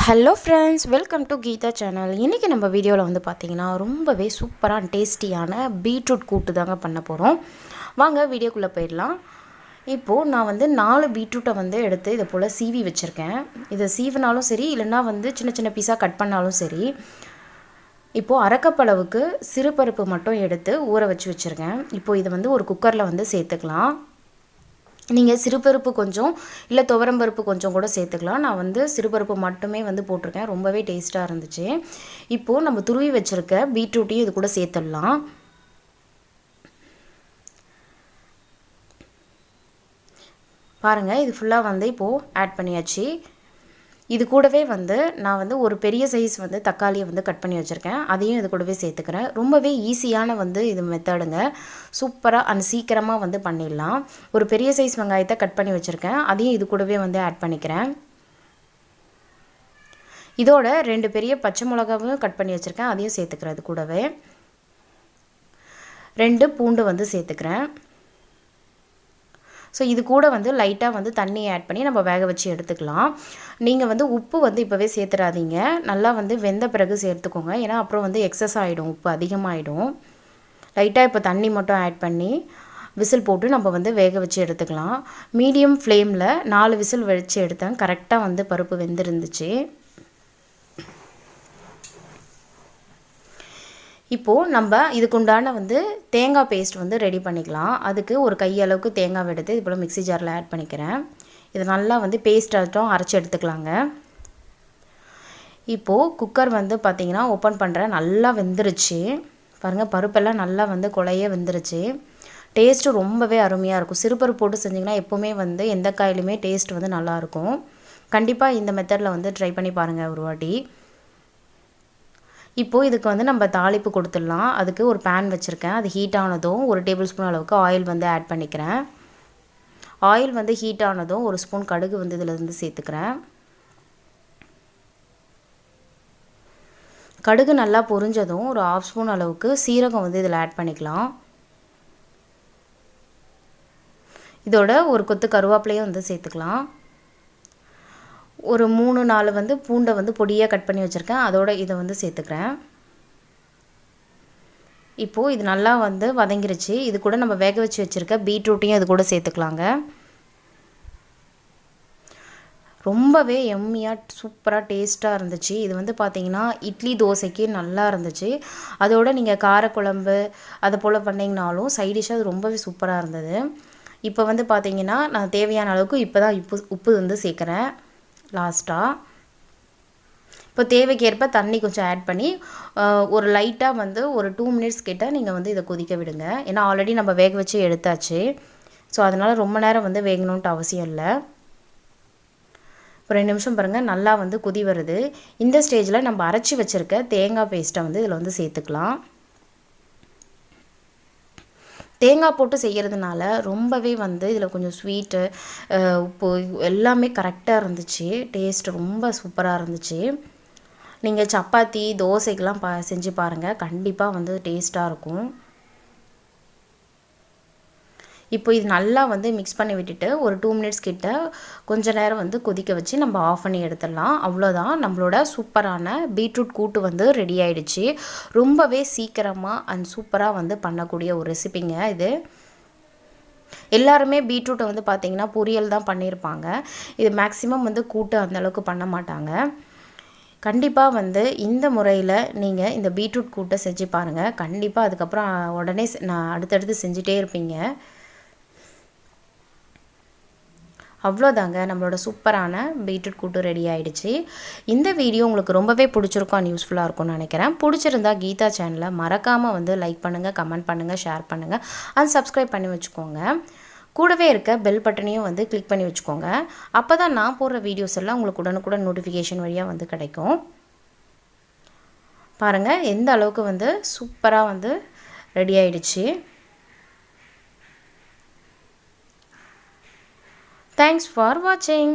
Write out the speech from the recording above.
Hello friends, welcome to Geetha channel. இன்றைக்கி நம்ம வீடியோவில் வந்து பார்த்திங்கன்னா ரொம்பவே சூப்பராக டேஸ்டியான பீட்ரூட் கூட்டு தாங்க பண்ண போகிறோம். வாங்க வீடியோக்குள்ளே போயிடலாம். இப்போது நான் வந்து 4 பீட்ரூட்டை வந்து எடுத்து இதை போல் சீவி வச்சுருக்கேன். இதை சீவினாலும் சரி, இல்லைனா வந்து சின்ன சின்ன பீஸாக கட் பண்ணாலும் சரி. இப்போது அரைக்கப்பளவுக்கு சிறுபருப்பு மட்டும் எடுத்து ஊற வச்சுருக்கேன். இப்போது இதை வந்து ஒரு குக்கரில் வந்து சேர்த்துக்கலாம். நீங்கள் சிறுபருப்பு கொஞ்சம் இல்லை துவரம்பருப்பு கொஞ்சம் கூட சேர்த்துக்கலாம். நான் வந்து சிறுபருப்பு மட்டுமே வந்து போட்டிருக்கேன். ரொம்பவே டேஸ்ட்டாக இருந்துச்சு. இப்போது நம்ம துருவி வச்சுருக்க பீட்ரூட்டையும் இது கூட சேர்த்துடலாம். பாருங்கள், இது ஃபுல்லாக வந்து இப்போது ஆட் பண்ணியாச்சு. இது கூடவே வந்து நான் வந்து ஒரு பெரிய சைஸ் வந்து தக்காளியை வந்து கட் பண்ணி வச்சுருக்கேன். அதையும் இது கூடவே சேர்த்துக்கிறேன். ரொம்பவே ஈஸியான வந்து இது மெத்தடுங்க. சூப்பராக அண்ட் சீக்கிரமாக வந்து பண்ணிடலாம். ஒரு பெரிய சைஸ் வெங்காயத்தை கட் பண்ணி வச்சுருக்கேன். அதையும் இது கூடவே வந்து ஆட் பண்ணிக்கிறேன். இதோட 2 பெரிய பச்சை மிளகாவும் கட் பண்ணி வச்சுருக்கேன். அதையும் சேர்த்துக்கிறேன். இது கூடவே 2 பூண்டு வந்து சேர்த்துக்கிறேன். ஸோ இது கூட வந்து லைட்டாக வந்து தண்ணி ஆட் பண்ணி நம்ம வேக வச்சு எடுத்துக்கலாம். நீங்கள் வந்து உப்பு வந்து இப்போவே சேர்த்துடாதீங்க. நல்லா வந்து வெந்த பிறகு சேர்த்துக்கோங்க. ஏன்னா அப்புறம் வந்து எக்ஸஸ் ஆகிடும், உப்பு அதிகமாகிடும். லைட்டாக இப்போ தண்ணி மட்டும் ஆட் பண்ணி விசில் போட்டு நம்ம வந்து வேக வச்சு எடுத்துக்கலாம். மீடியம் ஃப்ளேமில் 4 விசில் வச்சு எடுத்தேன். கரெக்டாக வந்து பருப்பு வெந்திருந்துச்சு. இப்போது நம்ம இதுக்குண்டான வந்து தேங்காய் பேஸ்ட் வந்து ரெடி பண்ணிக்கலாம். அதுக்கு ஒரு கையளவுக்கு தேங்காய் எடுத்து இது போல் மிக்ஸி ஜாரில் ஆட் பண்ணிக்கிறேன். இது நல்லா வந்து பேஸ்ட்டாகட்டும் அரைச்சி எடுத்துக்கலாங்க. இப்போது குக்கர் வந்து பார்த்திங்கன்னா ஓப்பன் பண்ணுறேன். நல்லா வெந்துருச்சு. பாருங்கள், பருப்பெல்லாம் நல்லா வந்து குழைய வெந்துருச்சு. டேஸ்ட்டு ரொம்பவே அருமையாக இருக்கும். சிறுபருப்பு போட்டு செஞ்சிங்கன்னா எப்போவுமே வந்து எந்த காயிலுமே டேஸ்ட் வந்து நல்லாயிருக்கும். கண்டிப்பாக இந்த மெத்தடில் வந்து ட்ரை பண்ணி பாருங்கள் ஒரு வாட்டி. இப்போது இதுக்கு வந்து நம்ம தாளிப்பு கொடுத்துடலாம். அதுக்கு ஒரு பேன் வச்சுருக்கேன். அது ஹீட் ஆனதும் 1 டேபிள் ஸ்பூன் அளவுக்கு ஆயில் வந்து ஆட் பண்ணிக்கிறேன். ஆயில் வந்து ஹீட் ஆனதும் 1 ஸ்பூன் கடுகு வந்து இதில் இருந்து சேர்த்துக்கிறேன். கடுகு நல்லா பொரிஞ்சதும் ஒரு 1/2 ஸ்பூன் அளவுக்கு சீரகம் வந்து இதில் ஆட் பண்ணிக்கலாம். இதோட ஒரு கொத்து கருவேப்பிலையும் வந்து சேர்த்துக்கலாம். ஒரு 3-4 வந்து பூண்டை வந்து பொடியாக கட் பண்ணி வச்சுருக்கேன். அதோட இதை வந்து சேர்த்துக்கிறேன். இப்போது இது நல்லா வந்து வதங்கிருச்சு. இது கூட நம்ம வேக வச்சு வச்சுருக்க பீட்ரூட்டையும் இது கூட சேர்த்துக்கலாங்க. ரொம்பவே எம்மியாக சூப்பராக டேஸ்ட்டாக இருந்துச்சு. இது வந்து பார்த்திங்கன்னா இட்லி தோசைக்கு நல்லா இருந்துச்சு. அதோடு நீங்கள் காரக்குழம்பு அதை போல் பண்ணிங்கனாலும் சைடிஷ்ஷாக அது ரொம்பவே சூப்பராக இருந்தது. இப்போ வந்து பார்த்திங்கன்னா நான் தேவையான அளவுக்கு இப்போ தான் உப்பு வந்து சேர்க்குறேன் லாஸ்ட்டாக. இப்போ தேவைக்கேற்ப தண்ணி கொஞ்சம் ஆட் பண்ணி ஒரு லைட்டாக வந்து ஒரு 2 மினிட்ஸ் கிட்ட நீங்கள் வந்து இதை கொதிக்க விடுங்க. ஏன்னா ஆல்ரெடி நம்ம வேக வச்சு எடுத்தாச்சு. ஸோ அதனால் ரொம்ப நேரம் வந்து வேகணுன்ட்டு அவசியம் இல்லை. ஒரு 2 நிமிஷம் பாருங்கள், நல்லா வந்து கொதி வருது. இந்த ஸ்டேஜில் நம்ம அரைச்சி வச்சுருக்க தேங்காய் பேஸ்ட்டை வந்து இதில் வந்து சேர்த்துக்கலாம். தேங்காய் போட்டு செய்கிறதுனால ரொம்பவே வந்து இதில் கொஞ்சம் ஸ்வீட்டு, உப்பு எல்லாமே கரெக்டாக இருந்துச்சு. டேஸ்ட் ரொம்ப சூப்பராக இருந்துச்சு. நீங்கள் சப்பாத்தி தோசைக்கெலாம் செஞ்சு பாருங்கள். கண்டிப்பாக வந்து டேஸ்ட்டாக இருக்கும். இப்போ இது நல்லா வந்து மிக்ஸ் பண்ணி விட்டுட்டு ஒரு 2 மினிட்ஸ் கிட்ட கொஞ்ச நேரம் வந்து கொதிக்க வச்சு நம்ம ஆஃப் பண்ணி எடுத்துடலாம். அவ்வளோதான், நம்மளோட சூப்பரான பீட்ரூட் கூட்டு வந்து ரெடி ஆகிடுச்சு. ரொம்பவே சீக்கிரமாக அண்ட் சூப்பராக வந்து பண்ணக்கூடிய ஒரு ரெசிபிங்க இது. எல்லாருமே பீட்ரூட்டை வந்து பார்த்திங்கன்னா பொரியல் தான் பண்ணியிருப்பாங்க. இது மேக்ஸிமம் வந்து கூட்டு அந்தளவுக்கு பண்ண மாட்டாங்க. கண்டிப்பாக வந்து இந்த முறையில் நீங்கள் இந்த பீட்ரூட் கூட்டை செஞ்சு பாருங்கள். கண்டிப்பாக அதுக்கப்புறம் உடனே நான் அடுத்தடுத்து செஞ்சிட்டே இருப்பீங்க. அவ்வளோதாங்க, நம்மளோட சூப்பரான பீட்ரூட் கூட்டு ரெடி ஆகிடுச்சு. இந்த வீடியோ உங்களுக்கு ரொம்பவே பிடிச்சிருக்கும் அண்ட் யூஸ்ஃபுல்லாக இருக்கும்னு நினைக்கிறேன். பிடிச்சிருந்தா கீதா சேனலை மறக்காமல் வந்து லைக் பண்ணுங்கள், கமெண்ட் பண்ணுங்கள், ஷேர் பண்ணுங்கள் அண்ட் சப்ஸ்கிரைப் பண்ணி வச்சுக்கோங்க. கூடவே இருக்க பெல் பட்டனையும் வந்து கிளிக் பண்ணி வச்சுக்கோங்க. அப்போ தான் நான் போடுற வீடியோஸ் எல்லாம் உங்களுக்கு உடனுக்குடன் நோட்டிஃபிகேஷன் வழியாக வந்து கிடைக்கும். பாருங்கள் எந்த அளவுக்கு வந்து சூப்பராக வந்து ரெடி ஆகிடுச்சு. Thanks for watching.